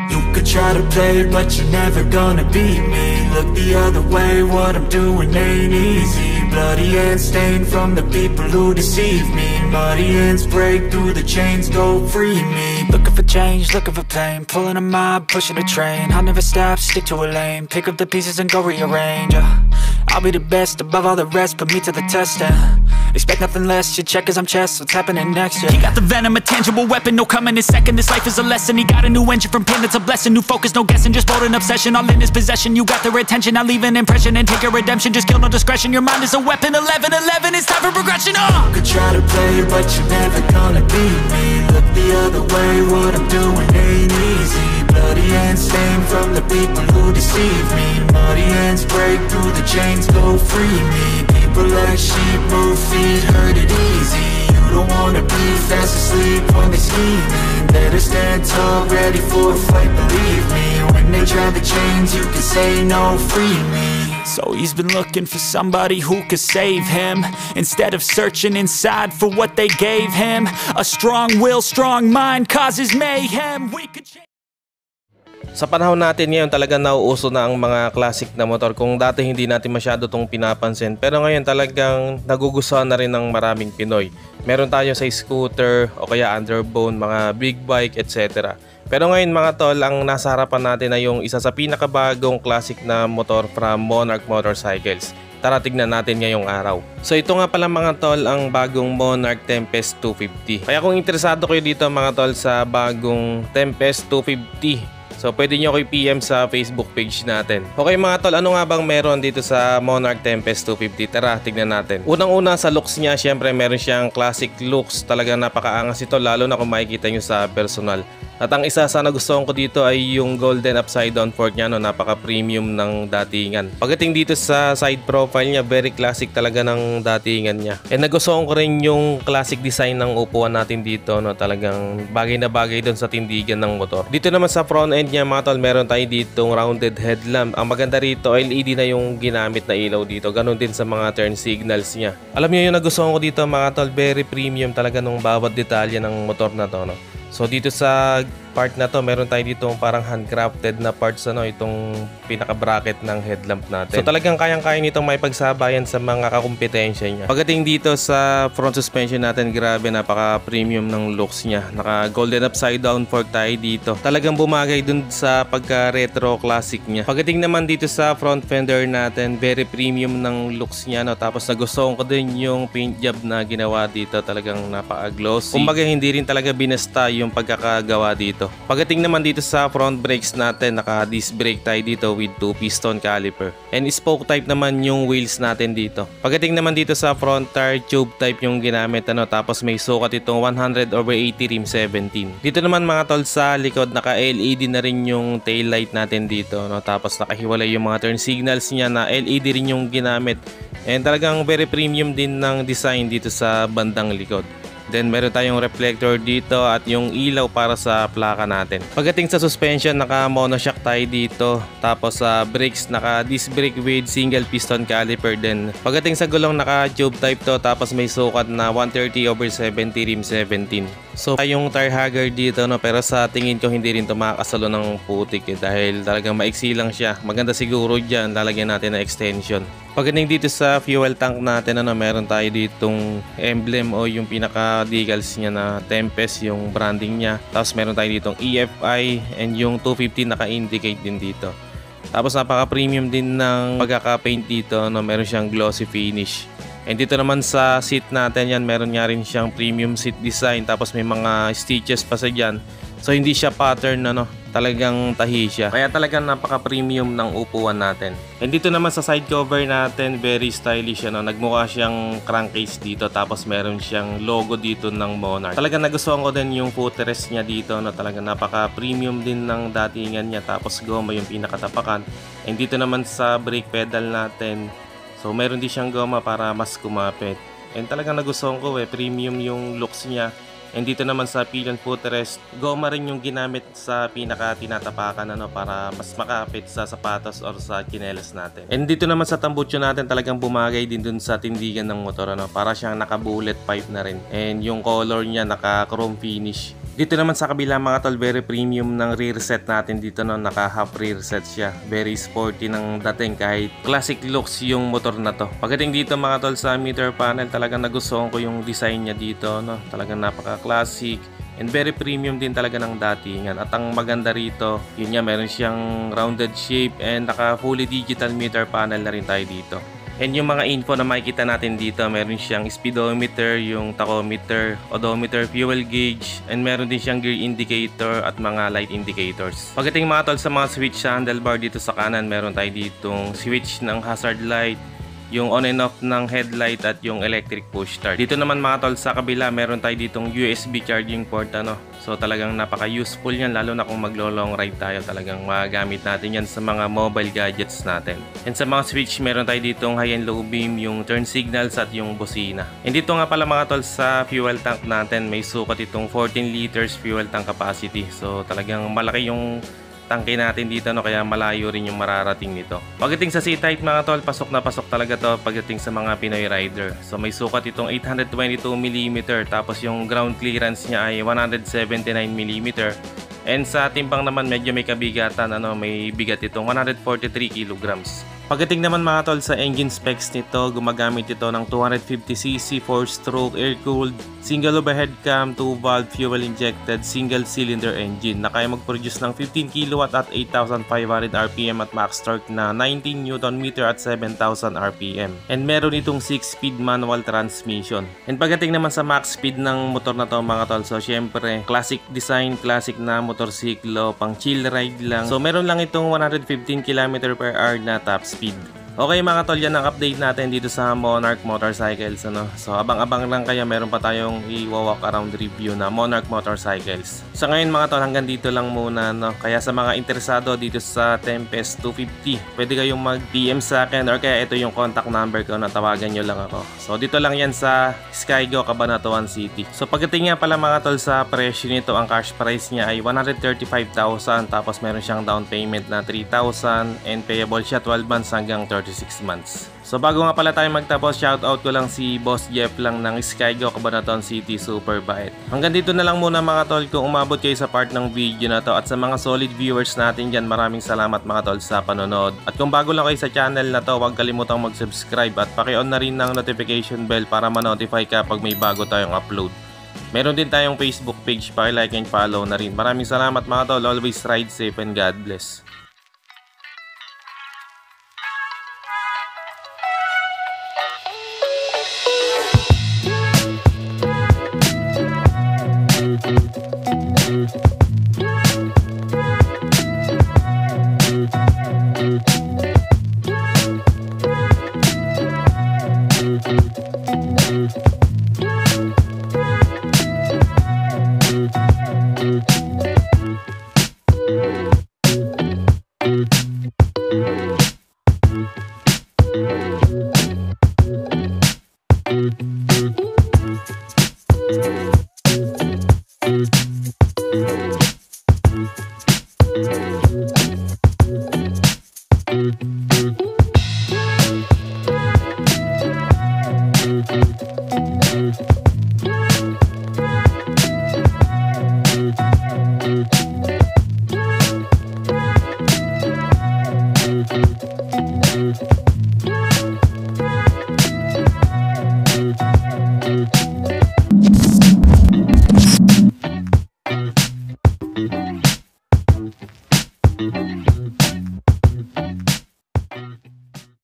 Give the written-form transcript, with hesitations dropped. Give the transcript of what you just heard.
You could try to play, but you're never gonna beat me. Look the other way, what I'm doing ain't easy. Bloody hands stained from the people who deceive me. Muddy hands break through the chains, go free me. Looking for change, looking for pain, pulling a mob, pushing a train. I'll never stop, stick to a lane, pick up the pieces and go rearrange. I'll be the best above all the rest, put me to the test and expect nothing less. You check as I'm chess, what's happening next? Yeah. He got the venom, a tangible weapon, no coming in second. This life is a lesson. He got a new engine from pain, that's a blessing. New focus, no guessing, just bold and obsession. All in his possession, you got their attention. I'll leave an impression and take your redemption. Just kill, no discretion. Your mind is a weapon. 11-11, it's time for progression. You could try to play, but you're never gonna beat me. Look the other way, what I'm doing ain't easy. Bloody hands stained from the people who deceive me. Muddy hands break through the chains, go free me. People like sheep move feet, hurt it easy. You don't wanna be fast asleep when they scheming. Better stand tall, ready for a fight, believe me. When they try the chains, you can say no, free me. So he's been looking for somebody who could save him, instead of searching inside for what they gave him. A strong will, strong mind causes mayhem. We could change. Sa panahon natin ngayon talaga nauuso na ang mga classic na motor. Kung dati hindi natin masyado itong pinapansin, pero ngayon talagang nagugustuhan na rin ng maraming Pinoy. Meron tayo sa scooter o kaya underbone, mga big bike, etc. Pero ngayon mga tol, ang nasa harapan natin ay yung isa sa pinakabagong classic na motor from Monarch Motorcycles. Tara tignan natin ngayong araw. So ito nga pala mga tol ang bagong Monarch Tempest 250. Kaya kung interesado kayo dito mga tol sa bagong Tempest 250, so pwede nyo ko i-PM sa Facebook page natin. Okay mga tol, ano nga bang meron dito sa Monarch Tempest 250? Tara, tignan natin. Unang-una sa looks niya, syempre meron siyang classic looks. Talagang napakaangas ito, lalo na kung makikita nyo sa personal. At ang isa sa nagustuhan ko dito ay yung golden upside down fork niya, no? Napaka-premium ng datingan. Pagdating dito sa side profile niya, very classic talaga ng datingan niya. And nagustuhan ko rin yung classic design ng upuan natin dito, no? Talagang bagay na bagay doon sa tindigan ng motor. Dito naman sa front end niya mga tol, meron tayo ditong rounded headlamp. Ang maganda rito, LED na yung ginamit na ilaw dito. Ganon din sa mga turn signals niya. Alam niyo yung nagustuhan ko dito mga tol, very premium talaga nung bawat detalye ng motor na to, no? So dito sa part na to, meron tayo dito parang handcrafted na parts, ano, itong pinaka-bracket ng headlamp natin. So talagang kayang-kaya nitong may pagsabayan sa mga kakumpetensya niya. Pagdating dito sa front suspension natin, grabe, napaka-premium ng looks niya. Naka-golden upside down fork tayo dito. Talagang bumagay dun sa pagka-retro classic niya. Pagdating naman dito sa front fender natin, very premium ng looks niya, no? Tapos nagustuhan ko din yung paint job na ginawa dito. Talagang napaka-glossy. Kumbaga hindi rin talaga binasta yung pagkakagawa dito. Pagdating naman dito sa front brakes natin, naka-disc brake tayo dito with 2 piston caliper. And spoke type naman yung wheels natin dito. Pagdating naman dito sa front tire, tube type yung ginamit, ano, tapos may sukat itong 100/80 rim 17. Dito naman mga tol sa likod, naka-LED na rin yung tail light natin dito, no? Tapos nakahiwalay yung mga turn signals niya na LED rin yung ginamit. And talagang very premium din ng design dito sa bandang likod. Then meron tayong reflector dito at yung ilaw para sa plaka natin. Pagdating sa suspension, naka monoshock tayo dito. Tapos sa brakes, naka disc brake with single piston caliper din. Pagdating sa gulong, naka tube type to, tapos may sukat na 130/70 rim 17. So yung tire hugger dito, no, pero sa tingin ko hindi rin to makakasalo ng putik, dahil talagang maiksi lang siya. Maganda siguro dyan, lalagyan natin na extension. Pagdating dito sa fuel tank natin, ano, meron tayo ditong emblem o yung pinaka decals niya na Tempest, yung branding niya. Tapos meron tayo ditong EFI and yung 250 naka-indicate din dito. Tapos napaka-premium din ng pagkaka-paint dito, no, meron siyang glossy finish. And dito naman sa seat natin, yan, meron nga rin siyang premium seat design. Tapos may mga stitches pa sa dyan. So hindi siya pattern, ano, talagang tahi siya. Kaya talagang napaka-premium ng upuan natin. And dito naman sa side cover natin, very stylish, ano, nagmukha siyang crankcase dito. Tapos meron siyang logo dito ng Monarch. Talagang nagustuhan ko din yung footrest niya dito, no, talagang napaka-premium din ng datingan niya. Tapos goma yung pinakatapakan. And dito naman sa brake pedal natin, so meron din siyang goma para mas kumapit. And talagang nagustuhan ko, premium yung looks niya. And dito naman sa pillion footrest, goma rin yung ginamit sa pinaka tinatapakan para mas makapit sa sapatos or sa tsinelas natin. And dito naman sa tambucho natin talagang bumagay din dun sa tindigan ng motor para siyang naka-bullet pipe na rin. And yung color niya naka-chrome finish. Dito naman sa kabila mga tol, very premium ng rear set natin dito naka half rear set siya. Very sporty ng dating kahit classic looks yung motor na to. Pagdating dito mga tol sa meter panel, talagang nagustuhan ko yung design niya dito Talagang napaka-classic and very premium din talaga ng datingan. At ang maganda rito, yun nga meron siyang rounded shape and naka fully digital meter panel na rin tayo dito. And yung mga info na makikita natin dito, meron siyang speedometer, yung tachometer, odometer, fuel gauge, and meron din siyang gear indicator at mga light indicators. Pagdating mga tol sa mga switch sa handlebar dito sa kanan, meron tayo ditong switch ng hazard light, yung on and off ng headlight at yung electric push start. Dito naman mga tol sa kabila, meron tayo ditong USB charging port So talagang napaka-useful yan, lalo na kung maglo-long ride tayo, talagang magagamit natin yan sa mga mobile gadgets natin. And sa mga switch, meron tayo ditong high and low beam, yung turn signals at yung busina. And dito nga pala mga tol sa fuel tank natin, may sukat itong 14 liters fuel tank capacity. So talagang malaki yung tangke natin dito kaya malayo rin yung mararating nito. Pagdating sa seat height mga tol, pasok na pasok talaga to pagdating sa mga Pinoy rider. So may sukat itong 822mm, tapos yung ground clearance niya ay 179mm. And sa timbang naman medyo may kabigatan, may bigat itong 143 kilograms. Pagdating naman mga tol sa engine specs nito, gumagamit ito ng 250cc 4-stroke air-cooled, single overhead cam, 2-valve fuel injected, single cylinder engine na kaya mag-produce ng 15 kW at 8,500 RPM at max torque na 19 Nm at 7,000 RPM. And meron itong 6-speed manual transmission. And pagdating naman sa max speed ng motor na to mga tol, so syempre classic design, classic na motorsiklo, pang chill ride lang. So meron lang itong 115 km/h na top speed. Okay mga tol, yan ang update natin dito sa Monarch Motorcycles. So abang-abang lang kaya meron pa tayong i-walk around review na Monarch Motorcycles. Sa ngayon mga tol, hanggang dito lang muna. Kaya sa mga interesado dito sa Tempest 250, pwede kayong mag-PM sa akin or kaya ito yung contact number ko na tawagan nyo lang ako. So dito lang yan sa Skygo, Cabanatuan City. So pagdating nga pala mga tol sa presyo nito, ang cash price niya ay 135,000, tapos meron siyang down payment na 3,000 and payable siya 12 months hanggang 36 months. So bago nga pala tayo magtapos, shoutout ko lang si Boss Jeff lang ng Skygo, Cabanatuan City, super bait. Hanggang dito na lang muna mga tol, kung umabot kayo sa part ng video na to, at sa mga solid viewers natin dyan, maraming salamat mga tol sa panonood. At kung bago lang kayo sa channel na to, huwag kalimutang mag-subscribe at paki-on na rin ng notification bell para ma-notify ka pag may bago tayong upload. Meron din tayong Facebook page, paki-like and follow na rin. Maraming salamat mga tol, always ride safe and God bless. Thank you.